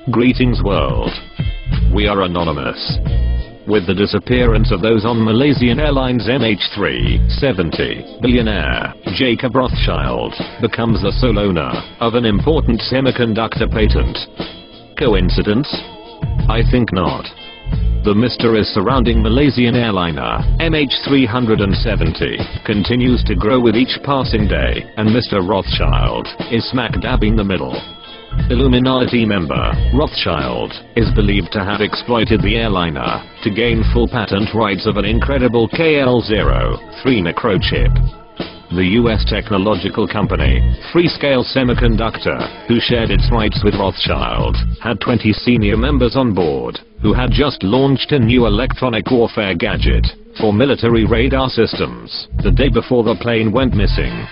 Greetings world. We are anonymous. With the disappearance of those on Malaysian Airlines MH370, billionaire Jacob Rothschild becomes the sole owner of an important semiconductor patent. Coincidence? I think not. The mystery surrounding Malaysian airliner MH370 continues to grow with each passing day, and Mr. Rothschild is smack dab in the middle. Illuminati member Rothschild is believed to have exploited the airliner to gain full patent rights of an incredible KL03 microchip. The US technological company Freescale Semiconductor, who shared its rights with Rothschild, had 20 senior members on board, who had just launched a new electronic warfare gadget for military radar systems the day before the plane went missing.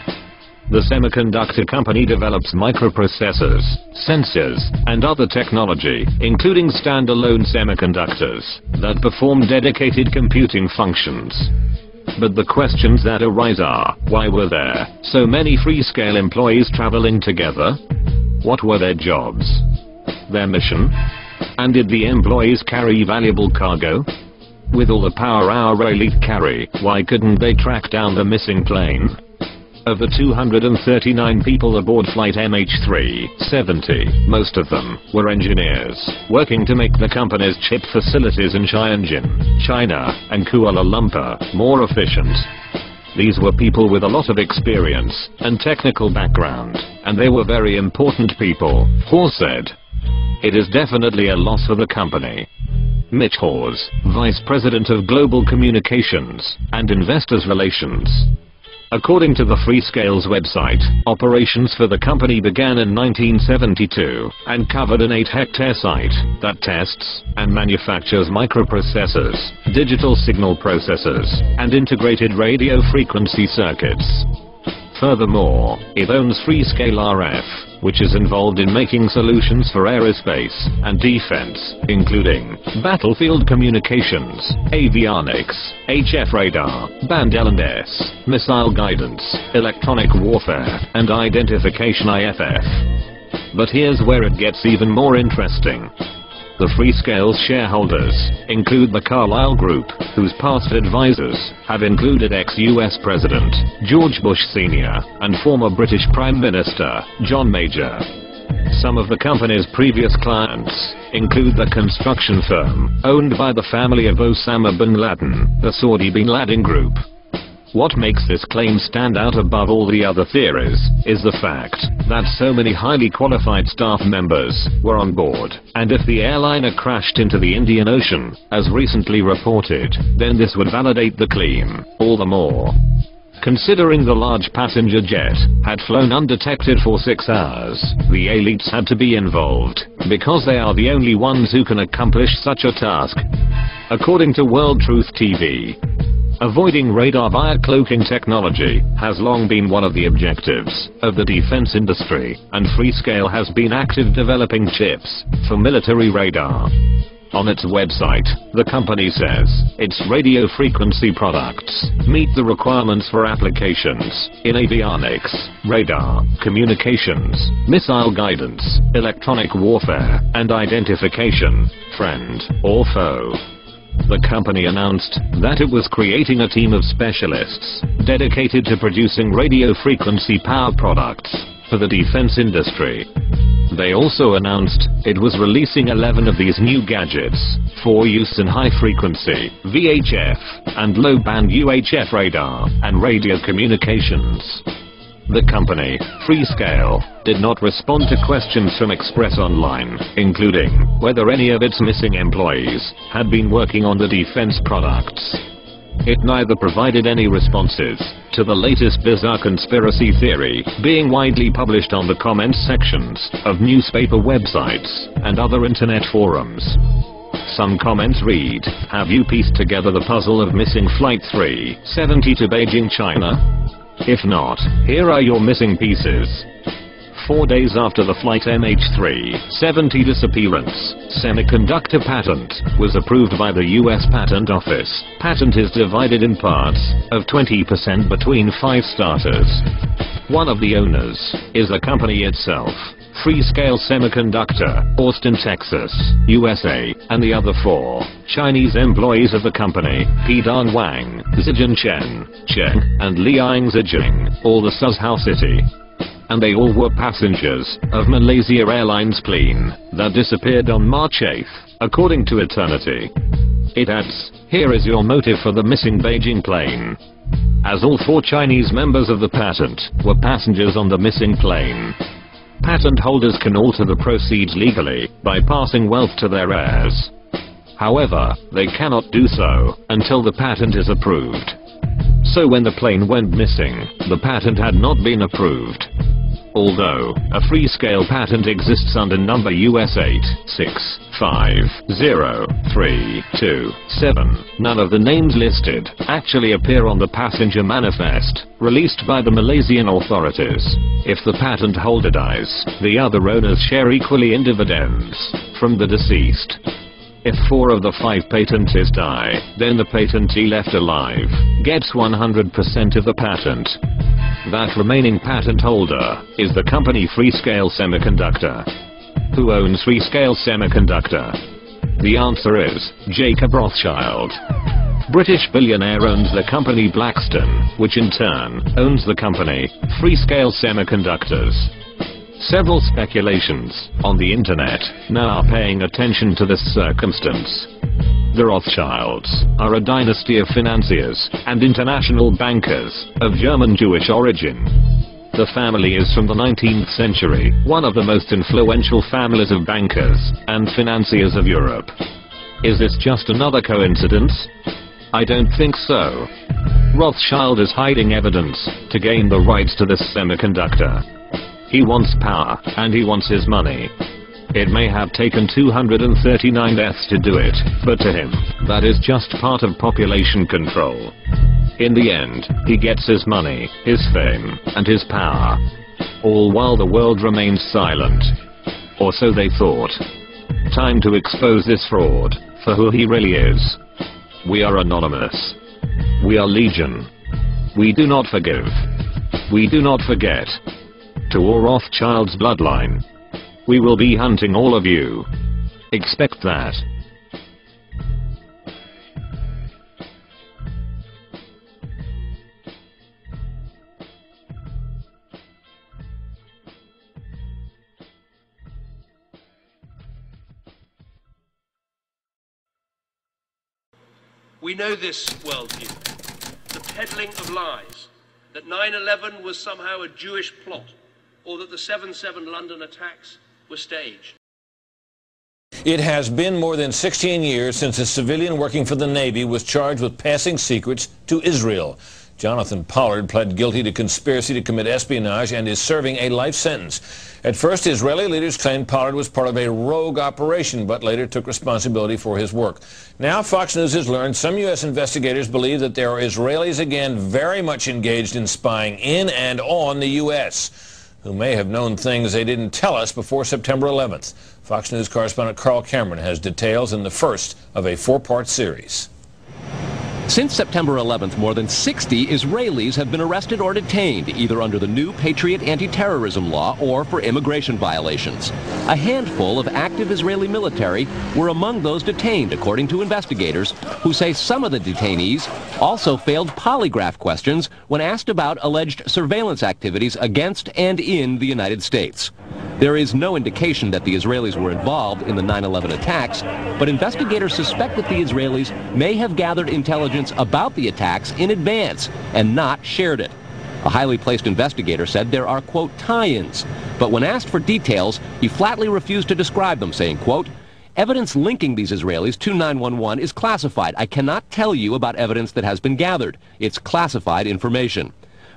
The semiconductor company develops microprocessors, sensors, and other technology, including standalone semiconductors, that perform dedicated computing functions. But the questions that arise are, why were there so many Freescale employees traveling together? What were their jobs? Their mission? And did the employees carry valuable cargo? With all the power our elite carry, why couldn't they track down the missing plane? Of the 239 people aboard flight MH370, most of them were engineers, working to make the company's chip facilities in Tianjin, China, and Kuala Lumpur more efficient. These were people with a lot of experience and technical background, and they were very important people, Hawes said. It is definitely a loss for the company. Mitch Hawes, Vice President of Global Communications and Investors Relations. According to the Freescale's website, operations for the company began in 1972 and covered an 8-hectare site that tests and manufactures microprocessors, digital signal processors, and integrated radio frequency circuits. Furthermore, it owns Freescale RF, which is involved in making solutions for aerospace and defense, including battlefield communications, avionics, HF radar, band L&S, missile guidance, electronic warfare, and identification IFF. But here's where it gets even more interesting. The Freescale's shareholders include the Carlyle Group, whose past advisors have included ex-US President George Bush Sr. and former British Prime Minister John Major. Some of the company's previous clients include the construction firm owned by the family of Osama bin Laden, the Saudi bin Laden Group. What makes this claim stand out above all the other theories is the fact that so many highly qualified staff members were on board, and if the airliner crashed into the Indian Ocean, as recently reported, then this would validate the claim all the more. Considering the large passenger jet had flown undetected for 6 hours, the elites had to be involved, because they are the only ones who can accomplish such a task. According to World Truth TV, avoiding radar via cloaking technology has long been one of the objectives of the defense industry, and Freescale has been active developing chips for military radar. On its website, the company says its radio frequency products meet the requirements for applications in avionics, radar, communications, missile guidance, electronic warfare, and identification, friend or foe. The company announced that it was creating a team of specialists dedicated to producing radio frequency power products for the defense industry. They also announced it was releasing 11 of these new gadgets for use in high frequency, VHF, and low band UHF radar and radio communications. The company, Freescale, did not respond to questions from Express Online, including whether any of its missing employees had been working on the defense products. It neither provided any responses to the latest bizarre conspiracy theory being widely published on the comments sections of newspaper websites and other internet forums. Some comments read, "Have you pieced together the puzzle of missing Flight 370 to Beijing, China? If not, here are your missing pieces." 4 days after the Flight MH370 disappearance, semiconductor patent was approved by the US Patent Office. Patent is divided in parts of 20% between 5 starters. One of the owners is the company itself, Freescale Semiconductor, Austin, Texas, USA, and the other 4 Chinese employees of the company, Pidong Wang, Zijin Chen, and Liang Zijing, all the Suzhou City. And they all were passengers of Malaysia Airlines plane that disappeared on March 8th, according to Eternity. It adds, here is your motive for the missing Beijing plane. As all 4 Chinese members of the patent were passengers on the missing plane. Patent holders can alter the proceeds legally by passing wealth to their heirs. However, they cannot do so until the patent is approved. So when the plane went missing, the patent had not been approved. Although a Freescale patent exists under number US 8650327, none of the names listed actually appear on the passenger manifest released by the Malaysian authorities. If the patent holder dies, the other owners share equally in dividends from the deceased. If 4 of the 5 patentees die, then the patentee left alive gets 100% of the patent. That remaining patent holder is the company Freescale Semiconductor. Who owns Freescale Semiconductor? The answer is Jacob Rothschild. British billionaire owns the company Blackstone, which in turn owns the company Freescale Semiconductors. Several speculations on the internet now are paying attention to this circumstance. The Rothschilds are a dynasty of financiers and international bankers of German Jewish origin. The family is from the 19th century, one of the most influential families of bankers and financiers of Europe. Is this just another coincidence? I don't think so. Rothschild is hiding evidence to gain the rights to this semiconductor. He wants power, and he wants his money. It may have taken 239 deaths to do it, but to him, that is just part of population control. In the end, he gets his money, his fame, and his power. All while the world remains silent. Or so they thought. Time to expose this fraud for who he really is. We are anonymous. We are legion. We do not forgive. We do not forget. To all Rothschild's bloodline, we will be hunting all of you. Expect that. We know this worldview, the peddling of lies, that 9/11 was somehow a Jewish plot, or that the 7/7 London attacks were staged. It has been more than 16 years since a civilian working for the Navy was charged with passing secrets to Israel. Jonathan Pollard pled guilty to conspiracy to commit espionage and is serving a life sentence. At first, Israeli leaders claimed Pollard was part of a rogue operation, but later took responsibility for his work. Now, Fox News has learned some U.S. investigators believe that there are Israelis again very much engaged in spying in and on the U.S., who may have known things they didn't tell us before September 11th. Fox News correspondent Carl Cameron has details in the first of a 4-part series. Since September 11th, more than 60 Israelis have been arrested or detained, either under the new Patriot anti-terrorism law or for immigration violations. A handful of active Israeli military were among those detained, according to investigators, who say some of the detainees also failed polygraph questions when asked about alleged surveillance activities against and in the United States. There is no indication that the Israelis were involved in the 9/11 attacks, but investigators suspect that the Israelis may have gathered intelligence about the attacks in advance and not shared it. A highly placed investigator said there are, quote, tie-ins, but when asked for details, he flatly refused to describe them, saying, quote, evidence linking these Israelis to 9/11 is classified. I cannot tell you about evidence that has been gathered. It's classified information.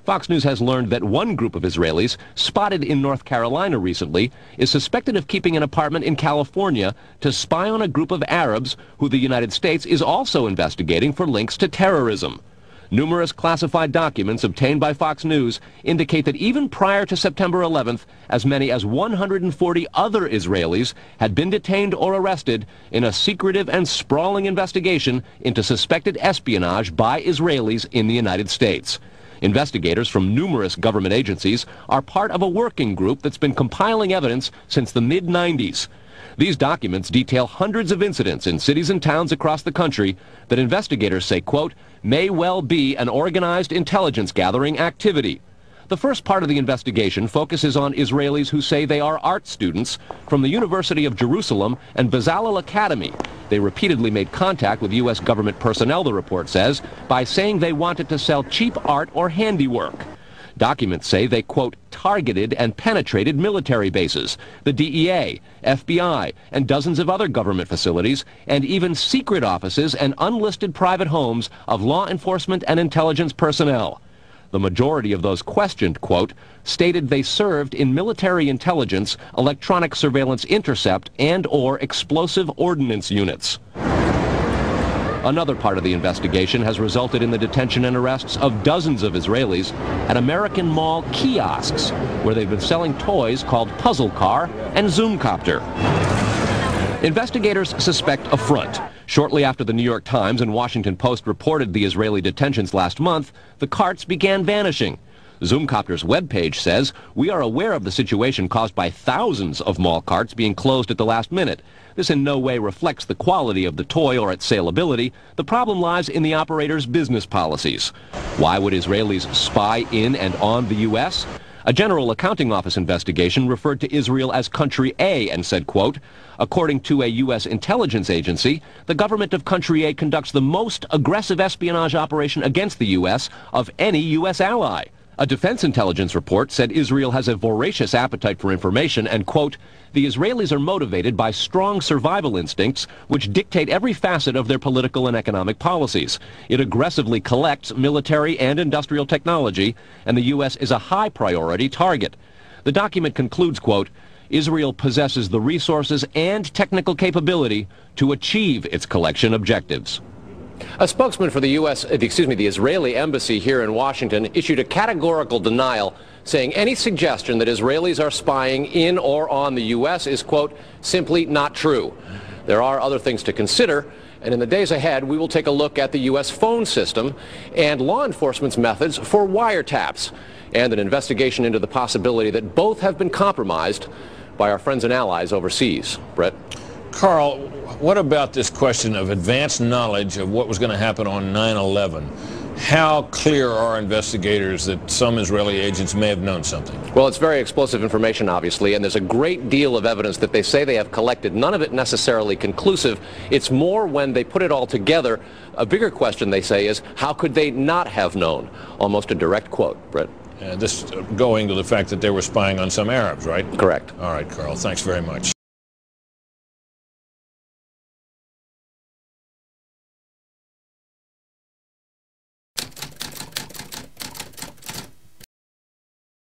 Fox News has learned that one group of Israelis, spotted in North Carolina recently, is suspected of keeping an apartment in California to spy on a group of Arabs who the United States is also investigating for links to terrorism. Numerous classified documents obtained by Fox News indicate that even prior to September 11th, as many as 140 other Israelis had been detained or arrested in a secretive and sprawling investigation into suspected espionage by Israelis in the United States. Investigators from numerous government agencies are part of a working group that's been compiling evidence since the mid-90s. These documents detail hundreds of incidents in cities and towns across the country that investigators say, quote, may well be an organized intelligence gathering activity. The first part of the investigation focuses on Israelis who say they are art students from the University of Jerusalem and Bezalel Academy. They repeatedly made contact with U.S. government personnel, the report says, by saying they wanted to sell cheap art or handiwork. Documents say they, quote, targeted and penetrated military bases, the DEA, FBI, and dozens of other government facilities, and even secret offices and unlisted private homes of law enforcement and intelligence personnel. The majority of those questioned, quote, stated they served in military intelligence, electronic surveillance intercept, and/or explosive ordnance units. Another part of the investigation has resulted in the detention and arrests of dozens of Israelis at American Mall kiosks, where they've been selling toys called Puzzle Car and Zoomcopter. Investigators suspect a front. Shortly after the New York Times and Washington Post reported the Israeli detentions last month, the carts began vanishing. Zoomcopter's webpage says, we are aware of the situation caused by thousands of mall carts being closed at the last minute. This in no way reflects the quality of the toy or its saleability. The problem lies in the operator's business policies. Why would Israelis spy in and on the U.S.? A General Accounting Office investigation referred to Israel as Country A and said, quote, according to a U.S. intelligence agency, the government of Country A conducts the most aggressive espionage operation against the U.S. of any U.S. ally. A defense intelligence report said Israel has a voracious appetite for information and, quote, the Israelis are motivated by strong survival instincts which dictate every facet of their political and economic policies. It aggressively collects military and industrial technology, and the U.S. is a high priority target. The document concludes, quote, Israel possesses the resources and technical capability to achieve its collection objectives. A spokesman for the Israeli embassy here in Washington issued a categorical denial, saying any suggestion that Israelis are spying in or on the U.S. is, quote, simply not true. There are other things to consider, and in the days ahead, we will take a look at the U.S. phone system and law enforcement's methods for wiretaps, and an investigation into the possibility that both have been compromised by our friends and allies overseas. Brett? Carl, what about this question of advanced knowledge of what was going to happen on 9/11? How clear are investigators that some Israeli agents may have known something? Well, it's very explosive information, obviously, and there's a great deal of evidence that they say they have collected, none of it necessarily conclusive. It's more when they put it all together. A bigger question, they say, is how could they not have known? Almost a direct quote, Brett. This going to the fact that they were spying on some Arabs, right? Correct. All right, Carl, thanks very much.